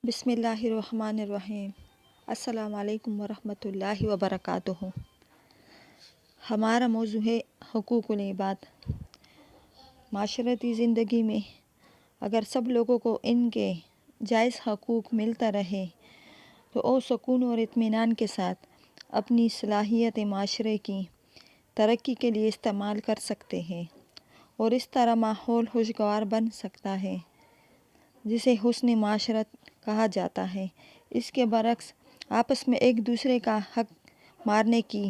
بسم اللہ الرحمن الرحیم۔ السلام علیکم ورحمۃ اللہ وبرکاتہ۔ ہمارا موضوع ہے حقوق العباد۔ معاشرتی زندگی میں اگر سب لوگوں کو ان کے جائز حقوق ملتا رہے تو وہ سکون اور اطمینان کے ساتھ اپنی صلاحیت معاشرے کی ترقی کے لیے استعمال کر سکتے ہیں اور اس طرح ماحول خوشگوار بن سکتا ہے جسے حسن معاشرت کہا جاتا ہے۔ اس کے برعکس آپس میں ایک دوسرے کا حق مارنے کی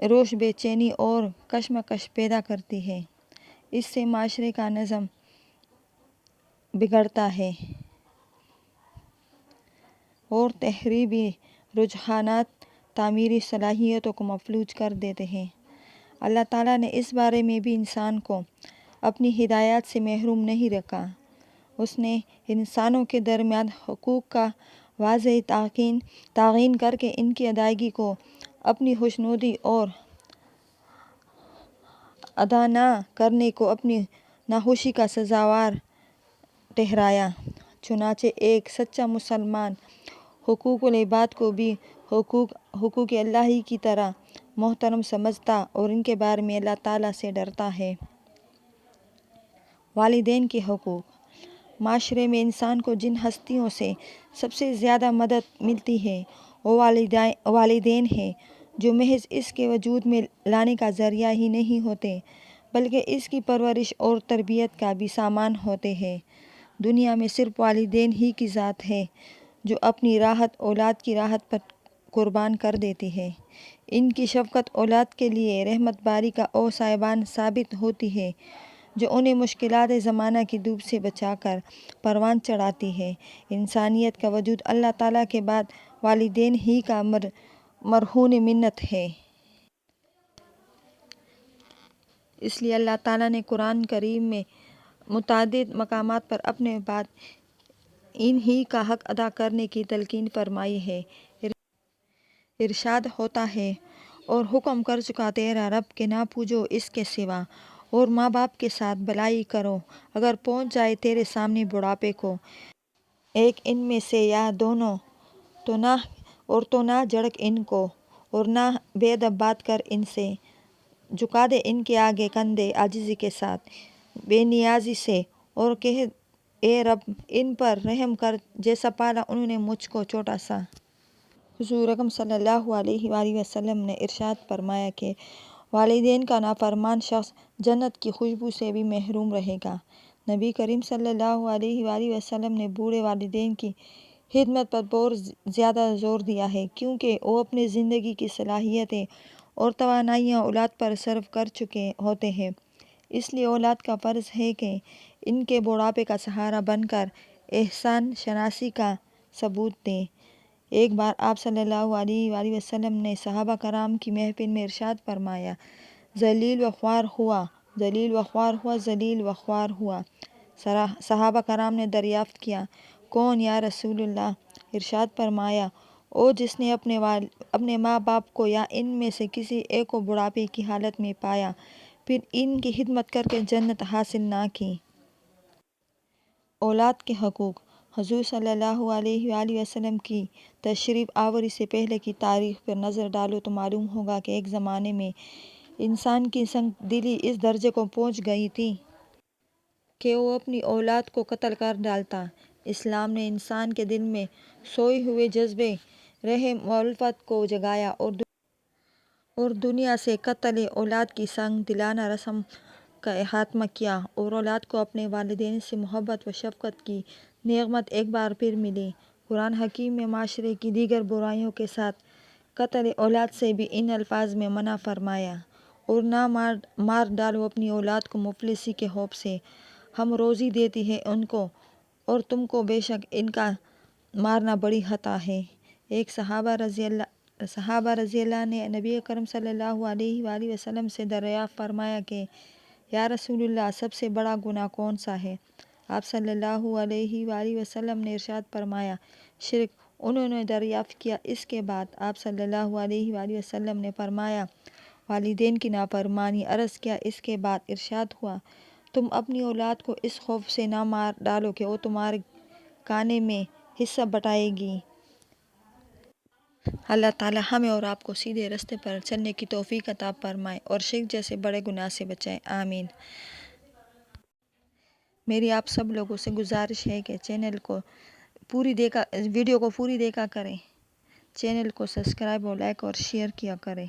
روش بے چینی اور کشمکش پیدا کرتی ہے۔ اس سے معاشرے کا نظم بگڑتا ہے اور تخریبی رجحانات تعمیری صلاحیتوں کو مفلوج کر دیتے ہیں۔ اللہ تعالیٰ نے اس بارے میں بھی انسان کو اپنی ہدایات سے محروم نہیں رکھا۔ اس نے انسانوں کے درمیان حقوق کا واضح تعین کر کے ان کی ادائیگی کو اپنی خوشنودی اور ادا نہ کرنے کو اپنی ناخوشی کا سزاوار ٹھہرایا۔ چنانچہ ایک سچا مسلمان حقوق العباد کو بھی حقوق الہی کی طرح محترم سمجھتا اور ان کے بارے میں اللہ تعالیٰ سے ڈرتا ہے۔ والدین کے حقوق۔ معاشرے میں انسان کو جن ہستیوں سے سب سے زیادہ مدد ملتی ہے وہ والدین ہیں، جو محض اس کے وجود میں لانے کا ذریعہ ہی نہیں ہوتے بلکہ اس کی پرورش اور تربیت کا بھی سامان ہوتے ہیں۔ دنیا میں صرف والدین ہی کی ذات ہے جو اپنی راحت اولاد کی راحت پر قربان کر دیتی ہے۔ ان کی شفقت اولاد کے لیے رحمت باری کا وہ سایبان ثابت ہوتی ہے جو انہیں مشکلات زمانہ کی دھوپ سے بچا کر پروان چڑھاتی ہے۔ انسانیت کا وجود اللہ تعالیٰ کے بعد والدین ہی کا مرہون منت ہے۔ اس لیے اللہ تعالیٰ نے قرآن کریم میں متعدد مقامات پر اپنے بعد انہی کا حق ادا کرنے کی تلقین فرمائی ہے۔ ارشاد ہوتا ہے، اور حکم کر چکا تیرا رب کہ نہ پوجو اس کے سوا، اور ماں باپ کے ساتھ بھلائی کرو اگر پہنچ جائے تیرے سامنے بڑھاپے کو، ایک ان میں سے یا دونوں، تو نہ جھڑک ان کو اور نہ بے ادب بات کر ان سے، جھکا دے ان کے آگے کندھے عاجزی کے ساتھ بے نیازی سے، اور کہہ اے رب ان پر رحم کر جیسا پالا انہوں نے مجھ کو چھوٹا سا۔ حضور اکرم صلی اللہ علیہ وآلہ وسلم نے ارشاد فرمایا کہ والدین کا نافرمان شخص جنت کی خوشبو سے بھی محروم رہے گا۔ نبی کریم صلی اللہ علیہ وآلہ وسلم نے بوڑھے والدین کی خدمت پر بہت زیادہ زور دیا ہے، کیونکہ وہ اپنی زندگی کی صلاحیتیں اور توانائیاں اولاد پر صرف کر چکے ہوتے ہیں۔ اس لیے اولاد کا فرض ہے کہ ان کے بڑھاپے کا سہارا بن کر احسان شناسی کا ثبوت دیں۔ ایک بار آپ صلی اللہ علیہ وآلہ وسلم نے صحابہ کرام کی محفل میں ارشاد فرمایا، ذلیل و خوار ہوا، ذلیل و خوار ہوا، ذلیل و خوار ہوا۔ صحابہ کرام نے دریافت کیا، کون یا رسول اللہ؟ ارشاد فرمایا، وہ جس نے اپنے ماں باپ کو یا ان میں سے کسی ایک کو بڑھاپے کی حالت میں پایا پھر ان کی خدمت کر کے جنت حاصل نہ کی۔ اولاد کے حقوق۔ حضور صلی اللہ علیہ وآلہ وسلم کی تشریف آوری سے پہلے کی تاریخ پر نظر ڈالو تو معلوم ہوگا کہ ایک زمانے میں انسان کی سنگ دلی اس درجے کو پہنچ گئی تھی کہ وہ اپنی اولاد کو قتل کر ڈالتا۔ اسلام نے انسان کے دل میں سوئے ہوئے جذبے رحم و الفت کو جگایا اور دنیا سے قتل اولاد کی سنگ دلانہ رسم کا خاتمہ کیا، اور اولاد کو اپنے والدین سے محبت و شفقت کی نعمت ایک بار پھر ملی۔ قرآن حکیم میں معاشرے کی دیگر برائیوں کے ساتھ قتل اولاد سے بھی ان الفاظ میں منع فرمایا، اور نہ مار ڈالو اپنی اولاد کو مفلسی کے خوف سے، ہم روزی دیتے ہیں ان کو اور تم کو، بے شک ان کا مارنا بڑی خطا ہے۔ ایک صحابہ رضی اللہ نے نبی اکرم صلی اللہ علیہ وآلہ وسلم سے دریافت فرمایا کہ یا رسول اللہ، سب سے بڑا گناہ کون سا ہے؟ آپ صلی اللہ علیہ وآلہ وسلم نے ارشاد فرمایا، شرک۔ انہوں نے دریافت کیا، اس کے بعد؟ آپ صلی اللہ علیہ وآلہ وسلم نے فرمایا، والدین کی نافرمانی۔ عرض کیا، اس کے بعد؟ ارشاد ہوا، تم اپنی اولاد کو اس خوف سے نہ مار ڈالو کہ وہ تمہارے کانے میں حصہ بٹائے گی۔ اللہ تعالیٰ ہمیں اور آپ کو سیدھے راستے پر چلنے کی توفیق عطا فرمائے اور شرک جیسے بڑے گناہ سے بچائے، آمین۔ میری آپ سب لوگوں سے گزارش ہے کہ ویڈیو کو پوری دیکھا کریں، چینل کو سبسکرائب اور لائک اور شیئر کیا کریں۔